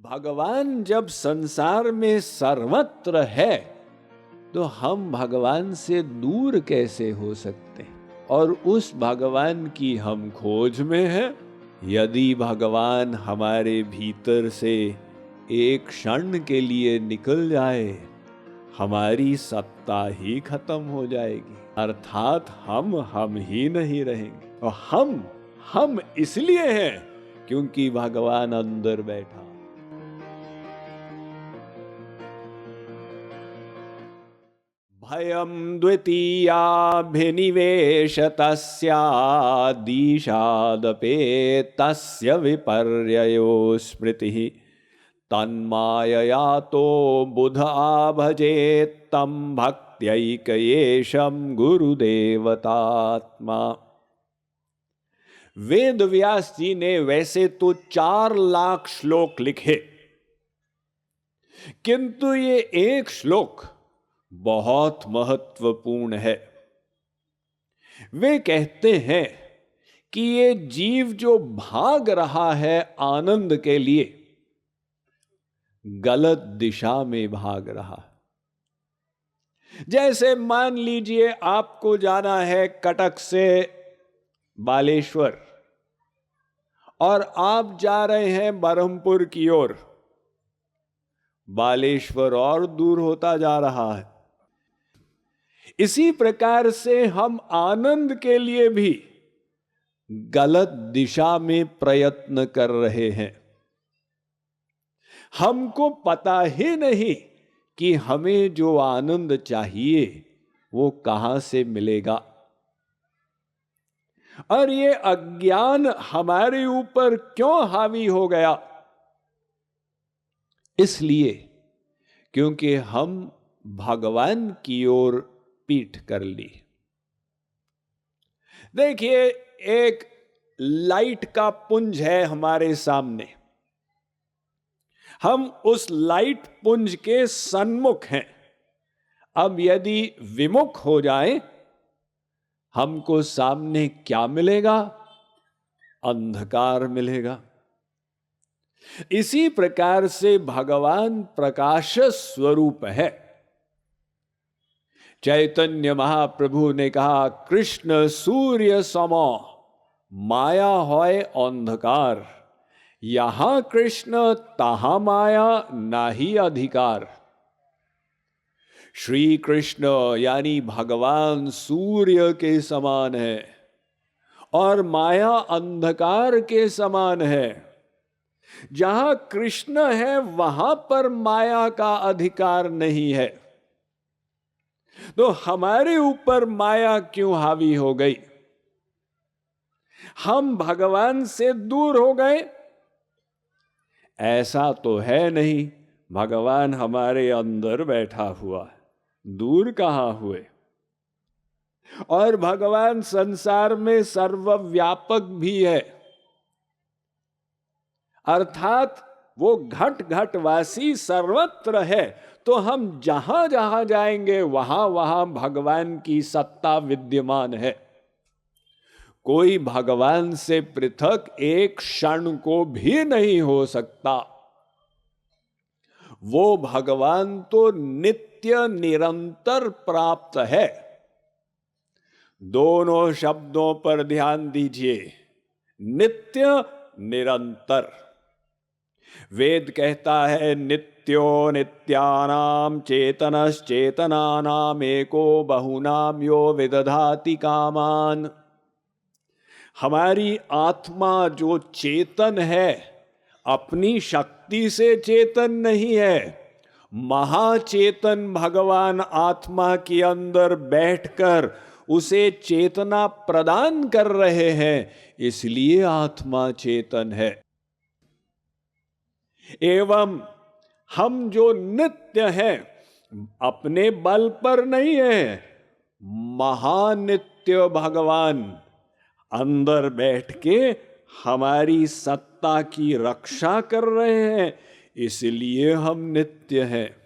भगवान जब संसार में सर्वत्र है तो हम भगवान से दूर कैसे हो सकते हैं? और उस भगवान की हम खोज में हैं। यदि भगवान हमारे भीतर से एक क्षण के लिए निकल जाए, हमारी सत्ता ही खत्म हो जाएगी, अर्थात हम ही नहीं रहेंगे। और हम इसलिए हैं क्योंकि भगवान अंदर बैठा। भयं द्वितीयाभिनिवेशतस्यादिशादपेतस्य विपर्ययो स्मृतिः तन्मायया तो बुधा भजेत् तं भक्त्यैकयेशं गुरुदेवतात्मा। वेद व्यास जी ने वैसे तो 4 लाख श्लोक लिखे, किंतु ये एक श्लोक बहुत महत्वपूर्ण है। वे कहते हैं कि ये जीव जो भाग रहा है आनंद के लिए, गलत दिशा में भाग रहा है। जैसे मान लीजिए आपको जाना है कटक से बालेश्वर और आप जा रहे हैं बरहमपुर की ओर। बालेश्वर और दूर होता जा रहा है। इसी प्रकार से हम आनंद के लिए भी गलत दिशा में प्रयत्न कर रहे हैं। हमको पता ही नहीं कि हमें जो आनंद चाहिए वो कहां से मिलेगा। और ये अज्ञान हमारे ऊपर क्यों हावी हो गया? इसलिए क्योंकि हम भगवान की ओर पीठ कर ली। देखिए, एक लाइट का पुंज है हमारे सामने। हम उस लाइट पुंज के सन्मुख हैं। अब यदि विमुख हो जाए, हमको सामने क्या मिलेगा? अंधकार मिलेगा। इसी प्रकार से भगवान प्रकाश स्वरूप है। चैतन्य महाप्रभु ने कहा, कृष्ण सूर्य समो माया होय अंधकार, यहां कृष्ण तहां माया नाही अधिकार। श्री कृष्ण यानी भगवान सूर्य के समान है और माया अंधकार के समान है। जहां कृष्ण है वहां पर माया का अधिकार नहीं है। तो हमारे ऊपर माया क्यों हावी हो गई? हम भगवान से दूर हो गए? ऐसा तो है नहीं। भगवान हमारे अंदर बैठा हुआ है, दूर कहां हुए। और भगवान संसार में सर्वव्यापक भी है, अर्थात वो घट घट वासी सर्वत्र है। तो हम जहां जहां जाएंगे वहां वहां भगवान की सत्ता विद्यमान है। कोई भगवान से पृथक एक क्षण को भी नहीं हो सकता। वो भगवान तो नित्य निरंतर प्राप्त है। दोनों शब्दों पर ध्यान दीजिए, नित्य निरंतर। वेद कहता है, नित्यो नित्यानाम चेतनश्चेतनानाम एको बहुनाम यो विदधाति कामान। हमारी आत्मा जो चेतन है, अपनी शक्ति से चेतन नहीं है। महाचेतन भगवान आत्मा के अंदर बैठकर उसे चेतना प्रदान कर रहे हैं, इसलिए आत्मा चेतन है। एवं हम जो नित्य हैं, अपने बल पर नहीं है। महानित्य भगवान अंदर बैठ के हमारी सत्ता की रक्षा कर रहे हैं, इसलिए हम नित्य हैं।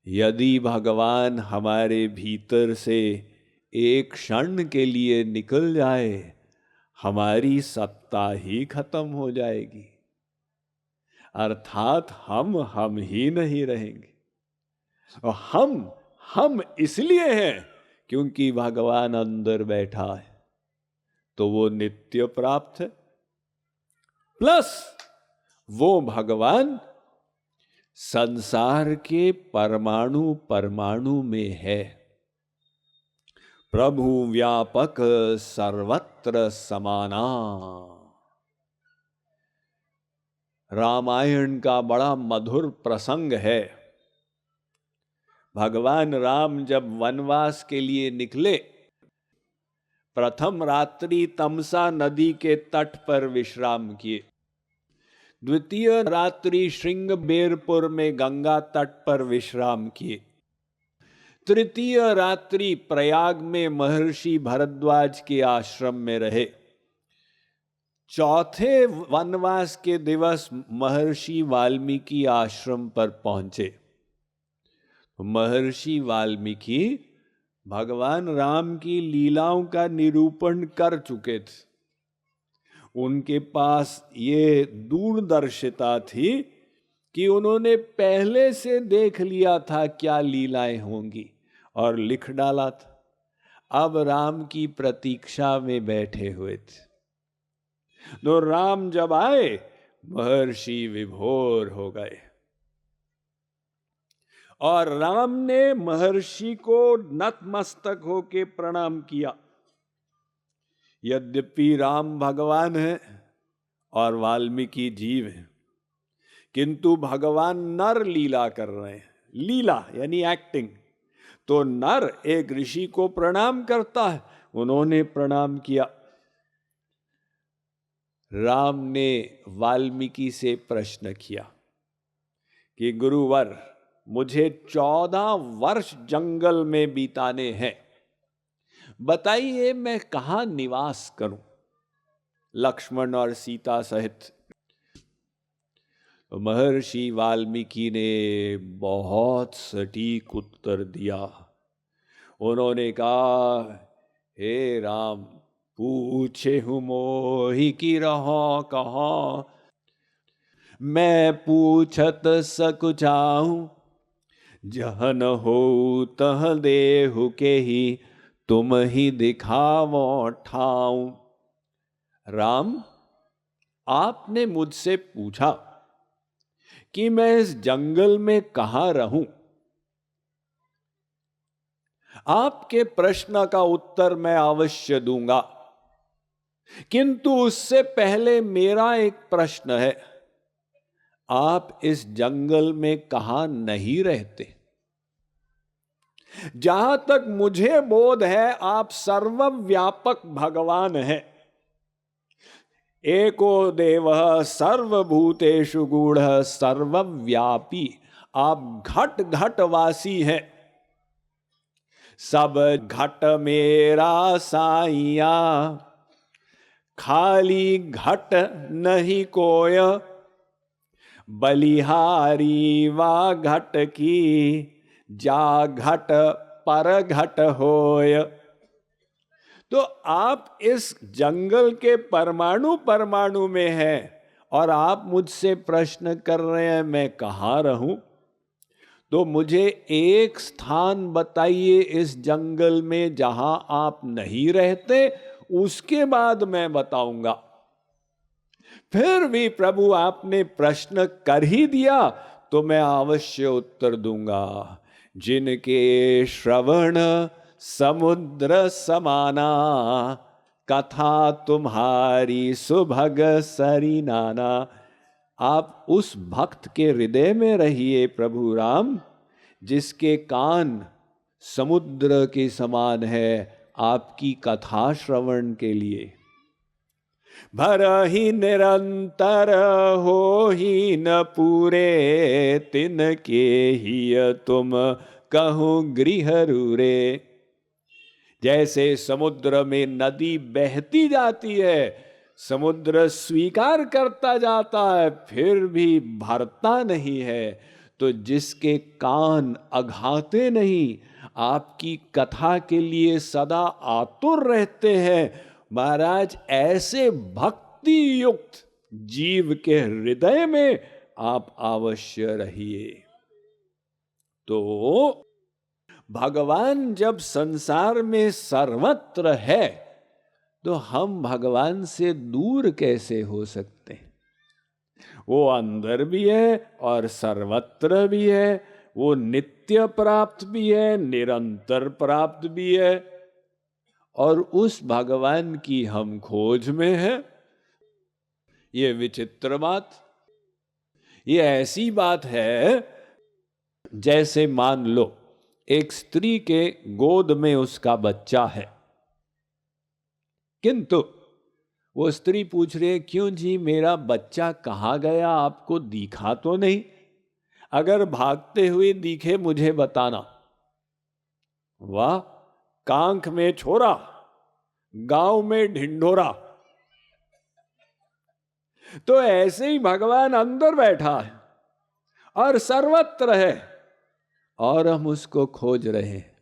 यदि भगवान हमारे भीतर से एक क्षण के लिए निकल जाए, हमारी सत्ता ही खत्म हो जाएगी। अर्थात हम ही नहीं रहेंगे। और हम इसलिए हैं क्योंकि भगवान अंदर बैठा है, तो वो नित्य प्राप्त है। प्लस वो भगवान संसार के परमाणु परमाणु में है। प्रभु व्यापक सर्वत्र समाना। रामायण का बड़ा मधुर प्रसंग है। भगवान राम जब वनवास के लिए निकले, प्रथम रात्रि तमसा नदी के तट पर विश्राम किए, द्वितीय रात्रि श्रृंगबेरपुर में गंगा तट पर विश्राम किए, तृतीय रात्रि प्रयाग में महर्षि भरद्वाज के आश्रम में रहे, चौथे वनवास के दिवस महर्षि वाल्मीकि आश्रम पर पहुंचे। महर्षि वाल्मीकि भगवान राम की लीलाओं का निरूपण कर चुके थे। उनके पास ये दूरदर्शिता थी कि उन्होंने पहले से देख लिया था क्या लीलाएं होंगी और लिख डाला था। अब राम की प्रतीक्षा में बैठे हुए थे। तो राम जब आए, महर्षि विभोर हो गए और राम ने महर्षि को नतमस्तक होके प्रणाम किया। यद्यपि राम भगवान है और वाल्मीकि जीव है, किंतु भगवान नर लीला कर रहे हैं। लीला यानी एक्टिंग। तो नर एक ऋषि को प्रणाम करता है, उन्होंने प्रणाम किया। राम ने वाल्मीकि से प्रश्न किया कि गुरुवर, मुझे 14 वर्ष जंगल में बिताने हैं, बताइए मैं कहां निवास करूं लक्ष्मण और सीता सहित। महर्षि वाल्मीकि ने बहुत सटीक उत्तर दिया। उन्होंने कहा, हे राम, पूछे हूं मोहि की रहो कहाँ, मैं पूछत सकुचाहूं, जहन हो तह देहु के ही, तुम ही दिखावो ठाऊं। राम, आपने मुझसे पूछा कि मैं इस जंगल में कहां रहूं। आपके प्रश्न का उत्तर मैं अवश्य दूंगा, किंतु उससे पहले मेरा एक प्रश्न है। आप इस जंगल में कहां नहीं रहते? जहां तक मुझे बोध है, आप सर्वव्यापक भगवान हैं। एको देवः सर्वभूतेषु गूढ़ः सर्वव्यापी। आप घट घट वासी हैं। सब घट मेरा साइया, खाली घट नहीं कोय, बलिहारी वा घट की, जा घट पर घट होय। तो आप इस जंगल के परमाणु परमाणु में हैं और आप मुझसे प्रश्न कर रहे हैं मैं कहां रहूं। तो मुझे एक स्थान बताइए इस जंगल में जहां आप नहीं रहते, उसके बाद मैं बताऊंगा। फिर भी प्रभु आपने प्रश्न कर ही दिया तो मैं अवश्य उत्तर दूंगा। जिनके श्रवण समुद्र समाना, कथा तुम्हारी सुभग सरी नाना। आप उस भक्त के हृदय में रहिए प्रभु राम, जिसके कान समुद्र के समान है आपकी कथा श्रवण के लिए। भरहि निरंतर हो ही न पूरे, तिनके ही तुम कहूं गृह रूरे। जैसे समुद्र में नदी बहती जाती है, समुद्र स्वीकार करता जाता है, फिर भी भरता नहीं है। तो जिसके कान अघाते नहीं, आपकी कथा के लिए सदा आतुर रहते हैं, महाराज, ऐसे भक्ति युक्त जीव के हृदय में आप अवश्य रहिए। तो भगवान जब संसार में सर्वत्र है तो हम भगवान से दूर कैसे हो सकते हैं? वो अंदर भी है और सर्वत्र भी है, वो नित्य प्राप्त भी है, निरंतर प्राप्त भी है, और उस भगवान की हम खोज में हैं। ये विचित्र बात, ये ऐसी बात है जैसे मान लो एक स्त्री के गोद में उसका बच्चा है, किंतु वो स्त्री पूछ रही है, क्यों जी मेरा बच्चा कहाँ गया, आपको दिखा तो नहीं? अगर भागते हुए दिखे मुझे बताना। वाह, कांख में छोरा, गांव में ढिंढोरा। तो ऐसे ही भगवान अंदर बैठा है और सर्वत्र है और हम उसको खोज रहे हैं।